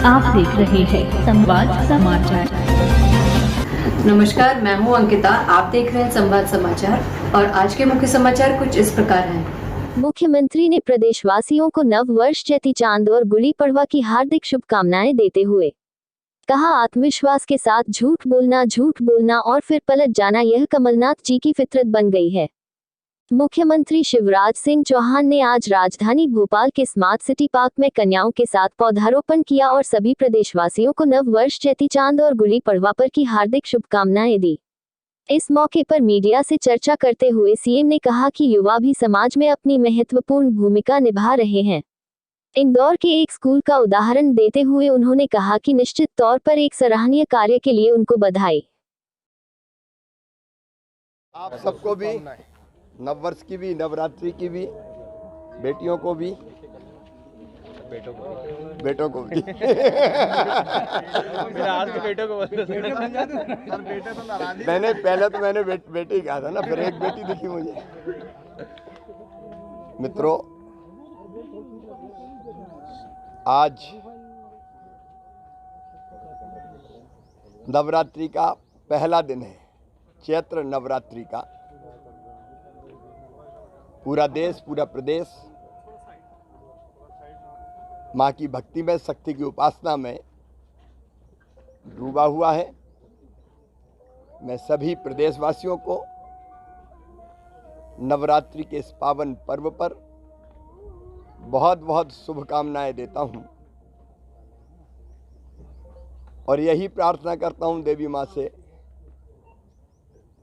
आप देख रहे हैं संवाद समाचार। नमस्कार, मैं हूं अंकिता। आप देख रहे हैं संवाद समाचार और आज के मुख्य समाचार कुछ इस प्रकार हैं। मुख्यमंत्री ने प्रदेशवासियों को नव वर्ष चेती चांद और गुड़ी पड़वा की हार्दिक शुभकामनाएं देते हुए कहा, आत्मविश्वास के साथ झूठ बोलना और फिर पलट जाना यह कमलनाथ जी की फितरत बन गई है। मुख्यमंत्री शिवराज सिंह चौहान ने आज राजधानी भोपाल के स्मार्ट सिटी पार्क में कन्याओं के साथ पौधारोपण किया और सभी प्रदेशवासियों को नव वर्ष चेती चांद और गुड़ी पड़वा पर की हार्दिक शुभकामनाएं दी। इस मौके पर मीडिया से चर्चा करते हुए सीएम ने कहा कि युवा भी समाज में अपनी महत्वपूर्ण भूमिका निभा रहे हैं। इंदौर के एक स्कूल का उदाहरण देते हुए उन्होंने कहा कि निश्चित तौर पर एक सराहनीय कार्य के लिए उनको बधाई। आप सबको भी नववर्ष की भी, नवरात्रि की भी, बेटियों को भी, बेटों को भी मैंने बेटी कहा था ना, फिर एक बेटी दिखी मुझे। मित्रों, आज नवरात्रि का पहला दिन है, चैत्र नवरात्रि का। पूरा देश, पूरा प्रदेश माँ की भक्ति में, शक्ति की उपासना में डूबा हुआ है। मैं सभी प्रदेशवासियों को नवरात्रि के इस पावन पर्व पर बहुत बहुत शुभकामनाएं देता हूं और यही प्रार्थना करता हूं देवी माँ से,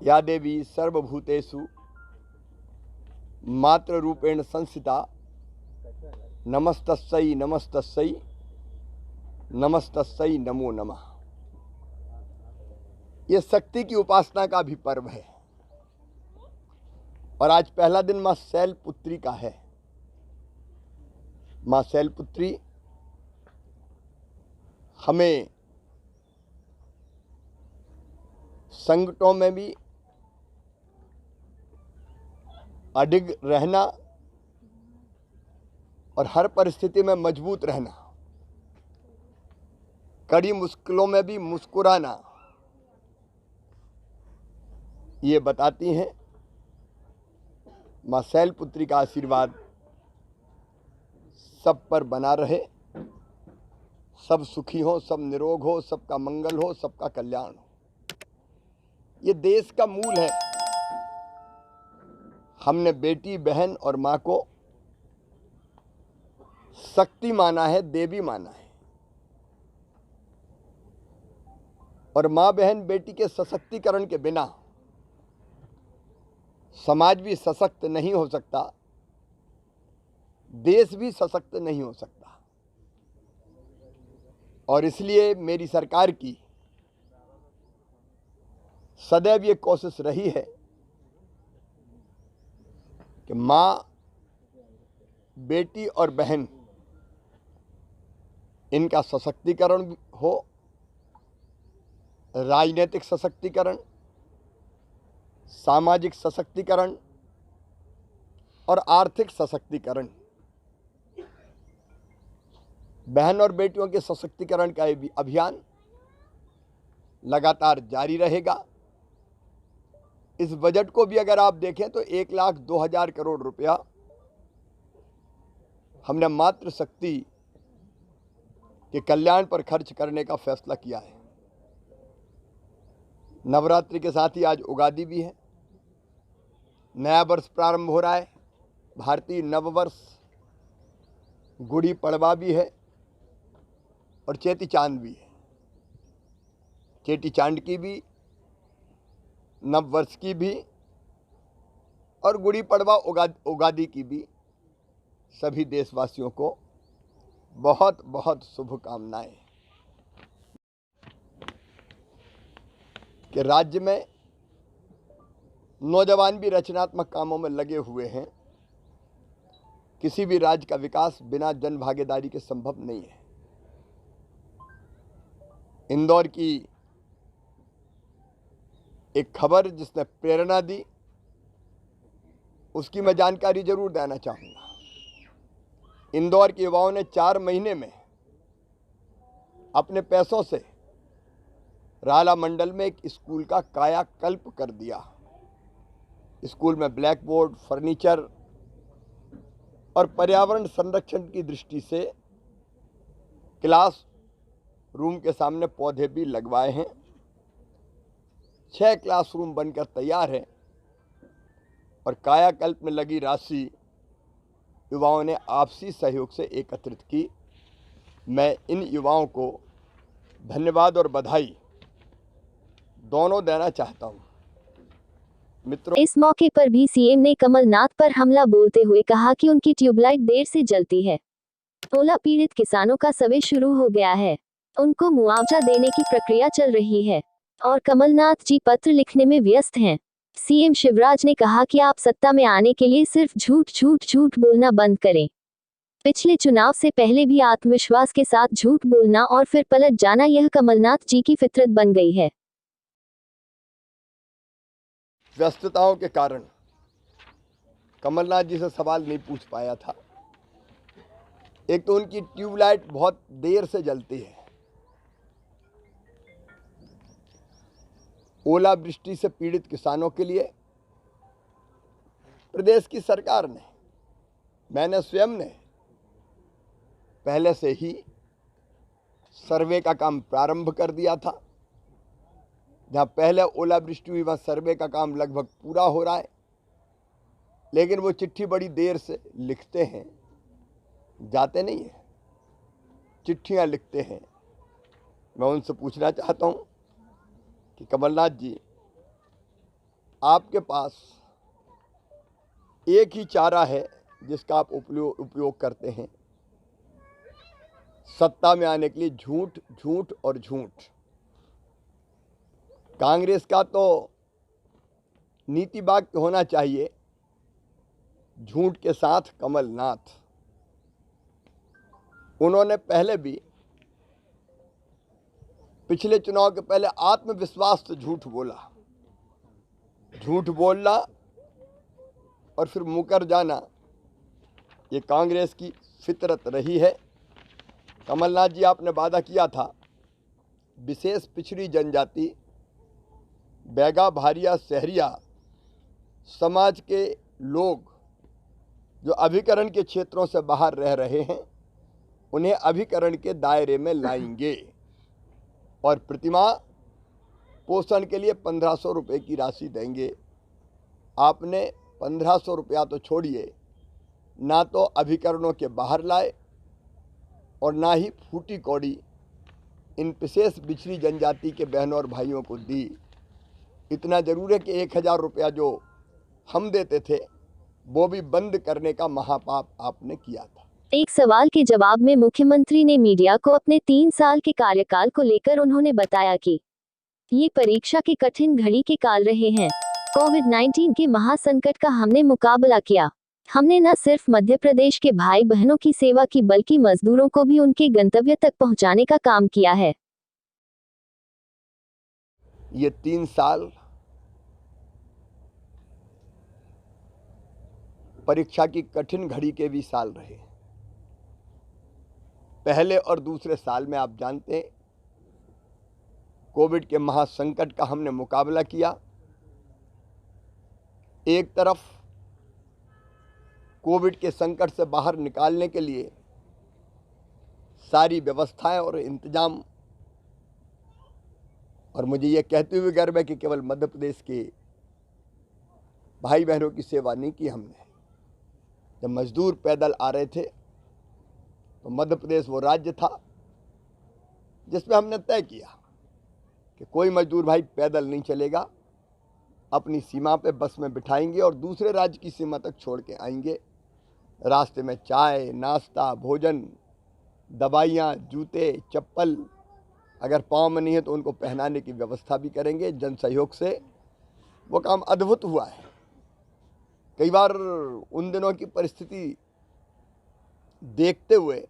या देवी सर्वभूतेषु मात्र रूपेण संस्थिता नमस्तस्यै नमस्तस्यै नमस्तस्यै नमो नमः। ये शक्ति की उपासना का भी पर्व है और आज पहला दिन मां शैलपुत्री का है। मां शैलपुत्री हमें संकटों में भी अडिग रहना और हर परिस्थिति में मजबूत रहना, कड़ी मुश्किलों में भी मुस्कुराना, ये बताती हैं। मां शैलपुत्री का आशीर्वाद सब पर बना रहे, सब सुखी हो, सब निरोग हो, सबका मंगल हो, सबका कल्याण हो। ये देश का मूल है। हमने बेटी, बहन और मां को शक्ति माना है, देवी माना है। और मां, बहन, बेटी के सशक्तिकरण के बिना समाज भी सशक्त नहीं हो सकता, देश भी सशक्त नहीं हो सकता। और इसलिए मेरी सरकार की सदैव ये कोशिश रही है कि मां, बेटी और बहन, इनका सशक्तिकरण हो, राजनीतिक सशक्तिकरण, सामाजिक सशक्तिकरण और आर्थिक सशक्तिकरण। बहन और बेटियों के सशक्तिकरण का ये अभियान लगातार जारी रहेगा। इस बजट को भी अगर आप देखें तो 1,02,000 करोड़ रुपया हमने मातृ शक्ति के कल्याण पर खर्च करने का फैसला किया है। नवरात्रि के साथ ही आज उगादी भी है, नया वर्ष प्रारंभ हो रहा है, भारतीय नववर्ष, गुड़ी पड़वा भी है और चेती चांद भी है। चेटी चांद की भी, नव वर्ष की भी और गुड़ी पड़वा उगादी की भी सभी देशवासियों को बहुत बहुत शुभकामनाएं। कि राज्य में नौजवान भी रचनात्मक कामों में लगे हुए हैं। किसी भी राज्य का विकास बिना जन भागीदारी के संभव नहीं है। इंदौर की एक खबर जिसने प्रेरणा दी, उसकी मैं जानकारी जरूर देना चाहूँगा। इंदौर के युवाओं ने 4 महीने में अपने पैसों से राला मंडल में एक स्कूल का कायाकल्प कर दिया। स्कूल में ब्लैक बोर्ड, फर्नीचर और पर्यावरण संरक्षण की दृष्टि से क्लास रूम के सामने पौधे भी लगवाए हैं। 6 क्लासरूम बनकर तैयार हैं और कायाकल्प में लगी राशि युवाओं ने आपसी सहयोग से एकत्रित की। मैं इन युवाओं को धन्यवाद और बधाई दोनों देना चाहता हूं। मित्रों, इस मौके पर भी सीएम ने कमलनाथ पर हमला बोलते हुए कहा कि उनकी ट्यूबलाइट देर से जलती है। ओला पीड़ित किसानों का सर्वे शुरू हो गया है, उनको मुआवजा देने की प्रक्रिया चल रही है और कमलनाथ जी पत्र लिखने में व्यस्त हैं। सीएम शिवराज ने कहा कि आप सत्ता में आने के लिए सिर्फ झूठ बोलना बंद करें। पिछले चुनाव से पहले भी आत्मविश्वास के साथ झूठ बोलना और फिर पलट जाना, यह कमलनाथ जी की फितरत बन गई है। व्यस्तताओं के कारण कमलनाथ जी से सवाल नहीं पूछ पाया था। एक तो उनकी ट्यूबलाइट बहुत देर से जलती है। ओलावृष्टि से पीड़ित किसानों के लिए प्रदेश की सरकार ने, मैंने स्वयं ने पहले से ही सर्वे का काम प्रारंभ कर दिया था। जहाँ पहले ओलावृष्टि हुई वहाँ सर्वे का काम लगभग पूरा हो रहा है, लेकिन वो चिट्ठी बड़ी देर से लिखते हैं, जाते नहीं हैं, चिट्ठियाँ लिखते हैं। मैं उनसे पूछना चाहता हूँ कि कमलनाथ जी, आपके पास एक ही चारा है जिसका आप उपयोग करते हैं सत्ता में आने के लिए, झूठ, झूठ और झूठ। कांग्रेस का तो नीति वाक्य होना चाहिए, झूठ के साथ कमलनाथ। उन्होंने पहले भी, पिछले चुनाव के पहले आत्मविश्वास से झूठ बोला। झूठ बोलना और फिर मुकर जाना, ये कांग्रेस की फितरत रही है। कमलनाथ जी, आपने वादा किया था विशेष पिछड़ी जनजाति, बैगा, भारिया, सहरिया समाज के लोग जो अभिकरण के क्षेत्रों से बाहर रह रहे हैं, उन्हें अभिकरण के दायरे में लाएंगे और प्रतिमा पोषण के लिए 1500 रुपये की राशि देंगे। आपने 1500 रुपया तो छोड़िए, ना तो अभिकरणों के बाहर लाए और ना ही फूटी कौड़ी इन विशेष पिछड़ी जनजाति के बहनों और भाइयों को दी। इतना जरूर है कि 1000 रुपया जो हम देते थे वो भी बंद करने का महापाप आपने किया था। एक सवाल के जवाब में मुख्यमंत्री ने मीडिया को अपने 3 साल के कार्यकाल को लेकर उन्होंने बताया कि ये परीक्षा के कठिन घड़ी के काल रहे हैं। कोविड-19 के महासंकट का हमने मुकाबला किया। हमने न सिर्फ मध्य प्रदेश के भाई बहनों की सेवा की, बल्कि मजदूरों को भी उनके गंतव्य तक पहुंचाने का काम किया है। ये 3 साल परीक्षा की कठिन घड़ी के भी साल रहे। पहले और दूसरे साल में आप जानते हैं, कोविड के महासंकट का हमने मुकाबला किया। एक तरफ कोविड के संकट से बाहर निकालने के लिए सारी व्यवस्थाएं और इंतजाम, और मुझे ये कहते हुए गर्व है कि केवल मध्य प्रदेश के भाई बहनों की सेवा नहीं की हमने। जब मजदूर पैदल आ रहे थे तो मध्य प्रदेश वो राज्य था जिसमें हमने तय किया कि कोई मजदूर भाई पैदल नहीं चलेगा, अपनी सीमा पे बस में बिठाएंगे और दूसरे राज्य की सीमा तक छोड़ के आएंगे। रास्ते में चाय, नाश्ता, भोजन, दवाइयाँ, जूते, चप्पल, अगर पाँव में नहीं है तो उनको पहनाने की व्यवस्था भी करेंगे। जन सहयोग से वो काम अद्भुत हुआ है। कई बार उन दिनों की परिस्थिति देखते हुए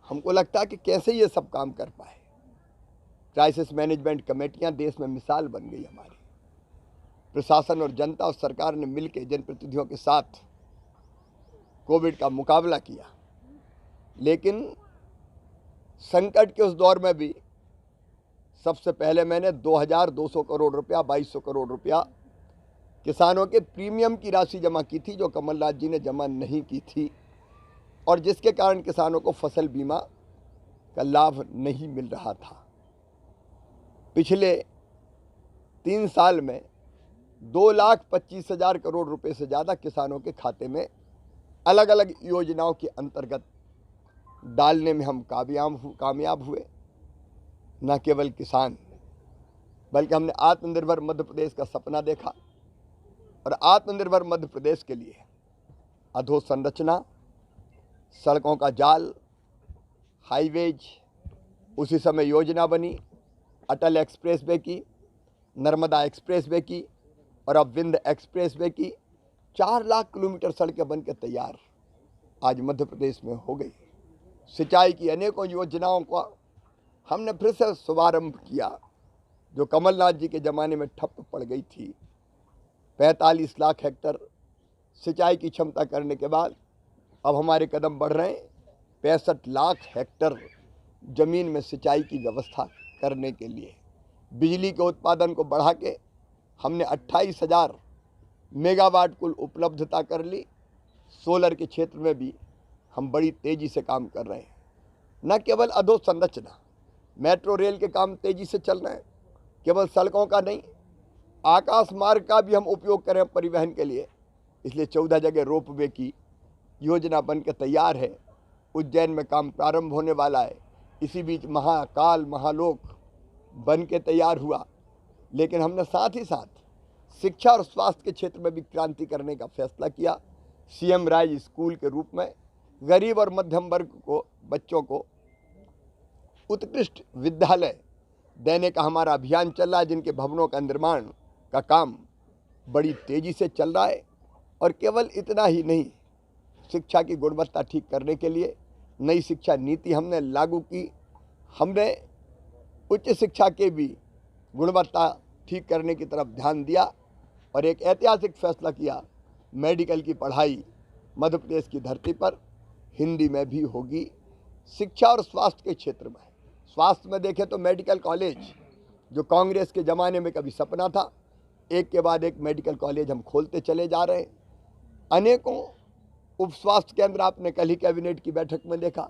हमको लगता है कि कैसे ये सब काम कर पाए। क्राइसिस मैनेजमेंट कमेटियां देश में मिसाल बन गई हमारी। प्रशासन और जनता और सरकार ने मिलकर जनप्रतिनिधियों के साथ कोविड का मुकाबला किया, लेकिन संकट के उस दौर में भी सबसे पहले मैंने 2200 करोड़ रुपया, 2200 करोड़ रुपया किसानों के प्रीमियम की राशि जमा की थी, जो कमलनाथ जी ने जमा नहीं की थी, और जिसके कारण किसानों को फसल बीमा का लाभ नहीं मिल रहा था। पिछले 3 साल में 2,25,000 करोड़ रुपए से ज़्यादा किसानों के खाते में अलग अलग योजनाओं के अंतर्गत डालने में हम कामयाब हुए। न केवल किसान, बल्कि हमने आत्मनिर्भर मध्य प्रदेश का सपना देखा, और आत्मनिर्भर मध्य प्रदेश के लिए अधोसंरचना, सड़कों का जाल, हाईवेज, उसी समय योजना बनी अटल एक्सप्रेस वे की, नर्मदा एक्सप्रेस वे की, और अब विंध्य एक्सप्रेस वे की। 4 लाख किलोमीटर सड़कें बनकर तैयार आज मध्य प्रदेश में हो गई। सिंचाई की अनेकों योजनाओं का हमने फिर से शुभारंभ किया, जो कमलनाथ जी के ज़माने में ठप पड़ गई थी। 45 लाख हेक्टर सिंचाई की क्षमता करने के बाद अब हमारे कदम बढ़ रहे हैं 65 लाख हेक्टर ज़मीन में सिंचाई की व्यवस्था करने के लिए। बिजली के उत्पादन को बढ़ा के हमने 28,000 मेगावाट कुल उपलब्धता कर ली। सोलर के क्षेत्र में भी हम बड़ी तेज़ी से काम कर रहे हैं। न केवल अधोसंरचना, मेट्रो रेल के काम तेज़ी से चल रहे हैं, केवल सड़कों का नहीं, आकाश मार्ग का भी हम उपयोग करें परिवहन के लिए। इसलिए 14 जगह रोपवे की योजना बनकर तैयार है। उज्जैन में काम प्रारंभ होने वाला है। इसी बीच महाकाल महालोक बन के तैयार हुआ। लेकिन हमने साथ ही साथ शिक्षा और स्वास्थ्य के क्षेत्र में भी क्रांति करने का फैसला किया। सीएम राज स्कूल के रूप में गरीब और मध्यम वर्ग को बच्चों को उत्कृष्ट विद्यालय देने का हमारा अभियान चल रहा है, जिनके भवनों का निर्माण का काम बड़ी तेज़ी से चल रहा है। और केवल इतना ही नहीं, शिक्षा की गुणवत्ता ठीक करने के लिए नई शिक्षा नीति हमने लागू की। हमने उच्च शिक्षा के भी गुणवत्ता ठीक करने की तरफ ध्यान दिया और एक ऐतिहासिक फैसला किया, मेडिकल की पढ़ाई मध्य प्रदेश की धरती पर हिंदी में भी होगी। शिक्षा और स्वास्थ्य के क्षेत्र में, स्वास्थ्य में देखें तो मेडिकल कॉलेज, जो कांग्रेस के ज़माने में कभी सपना था, एक के बाद एक मेडिकल कॉलेज हम खोलते चले जा रहे हैं। अनेकों उप स्वास्थ्य केंद्र आपने कल ही कैबिनेट की बैठक में देखा।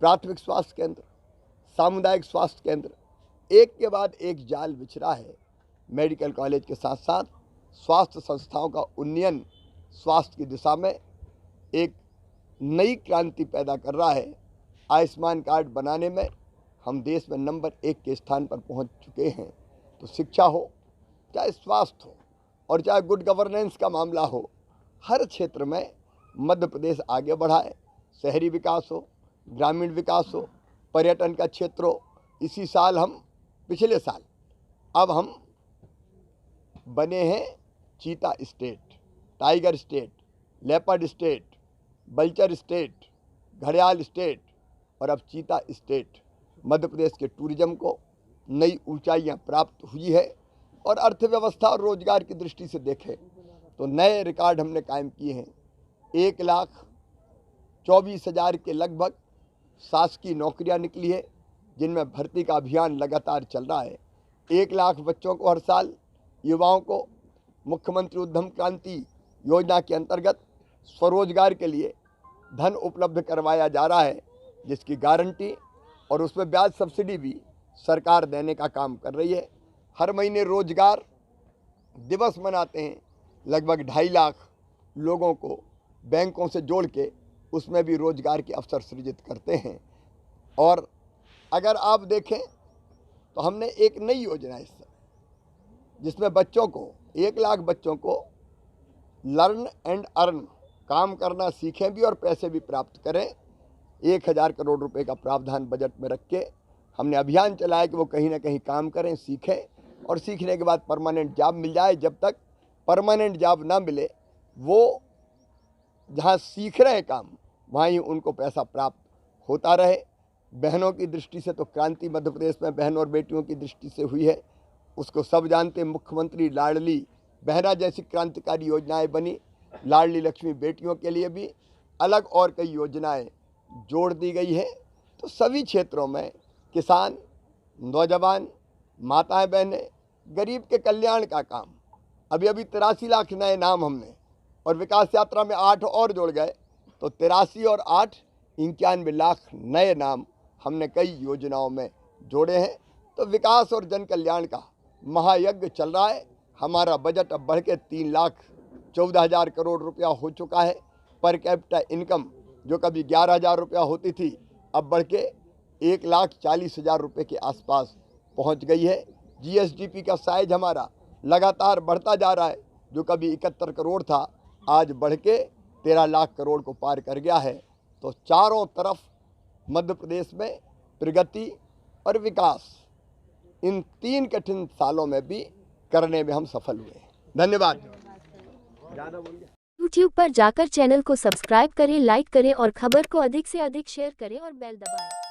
प्राथमिक स्वास्थ्य केंद्र, सामुदायिक स्वास्थ्य केंद्र, एक के बाद एक जाल बिछ रहा है। मेडिकल कॉलेज के साथ साथ स्वास्थ्य संस्थाओं का उन्नयन स्वास्थ्य की दिशा में एक नई क्रांति पैदा कर रहा है। आयुष्मान कार्ड बनाने में हम देश में नंबर 1 के स्थान पर पहुंच चुके हैं। तो शिक्षा हो, चाहे स्वास्थ्य हो, और चाहे गुड गवर्नेंस का मामला हो, हर क्षेत्र में मध्य प्रदेश आगे बढ़ा है। शहरी विकास हो, ग्रामीण विकास हो, पर्यटन का क्षेत्र हो। इसी साल हम, पिछले साल, अब हम बने हैं चीता state, tiger state, leopard state, vulture state, घड़ियाल स्टेट, और अब चीता स्टेट। मध्य प्रदेश के टूरिज्म को नई ऊंचाइयां प्राप्त हुई है। और अर्थव्यवस्था और रोजगार की दृष्टि से देखें तो नए रिकॉर्ड हमने कायम किए हैं। 1,24,000 के लगभग शासकीय नौकरियां निकली है, जिनमें भर्ती का अभियान लगातार चल रहा है। 1 लाख बच्चों को हर साल, युवाओं को मुख्यमंत्री उद्यम क्रांति योजना के अंतर्गत स्वरोजगार के लिए धन उपलब्ध करवाया जा रहा है, जिसकी गारंटी और उसमें ब्याज सब्सिडी भी सरकार देने का काम कर रही है। हर महीने रोजगार दिवस मनाते हैं। लगभग 2.5 लाख लोगों को बैंकों से जोड़ के उसमें भी रोजगार के अवसर सृजित करते हैं। और अगर आप देखें तो हमने एक नई योजना इस समय, जिसमें बच्चों को, 1 लाख बच्चों को लर्न एंड अर्न, काम करना सीखें भी और पैसे भी प्राप्त करें। 1,000 करोड़ रुपए का प्रावधान बजट में रख के हमने अभियान चलाया कि वो कहीं ना कहीं काम करें, सीखें, और सीखने के बाद परमानेंट जॉब मिल जाए। जब तक परमानेंट जॉब ना मिले, वो जहाँ सीख रहे काम, वहाँ ही उनको पैसा प्राप्त होता रहे। बहनों की दृष्टि से तो क्रांति मध्य प्रदेश में बहन और बेटियों की दृष्टि से हुई है, उसको सब जानते हैं। मुख्यमंत्री लाडली बहना जैसी क्रांतिकारी योजनाएं बनी। लाडली लक्ष्मी बेटियों के लिए भी अलग और कई योजनाएं जोड़ दी गई है। तो तो सभी क्षेत्रों में किसान, नौजवान, माताएं बहनें, गरीब के कल्याण का काम। अभी 83 लाख नए नाम हमने, और विकास यात्रा में 8 और जोड़ गए तो 83 और 8 91 लाख नए नाम हमने कई योजनाओं में जोड़े हैं। तो विकास और जन कल्याण का महायज्ञ चल रहा है। हमारा बजट अब बढ़ के 3,14,000 करोड़ रुपया हो चुका है। पर कैपिटा इनकम जो कभी 11,000 रुपया होती थी, अब बढ़ के 1,40,000 रुपये के आसपास पहुंच गई है। जीएसडीपी का साइज हमारा लगातार बढ़ता जा रहा है, जो कभी 71 करोड़ था, आज बढ़ के 13 लाख करोड़ को पार कर गया है। तो चारों तरफ मध्य प्रदेश में प्रगति और विकास इन 3 कठिन सालों में भी करने में हम सफल हुए हैं। धन्यवाद। YouTube पर जाकर चैनल को सब्सक्राइब करें, लाइक करें और खबर को अधिक से अधिक शेयर करें और बेल दबाएं।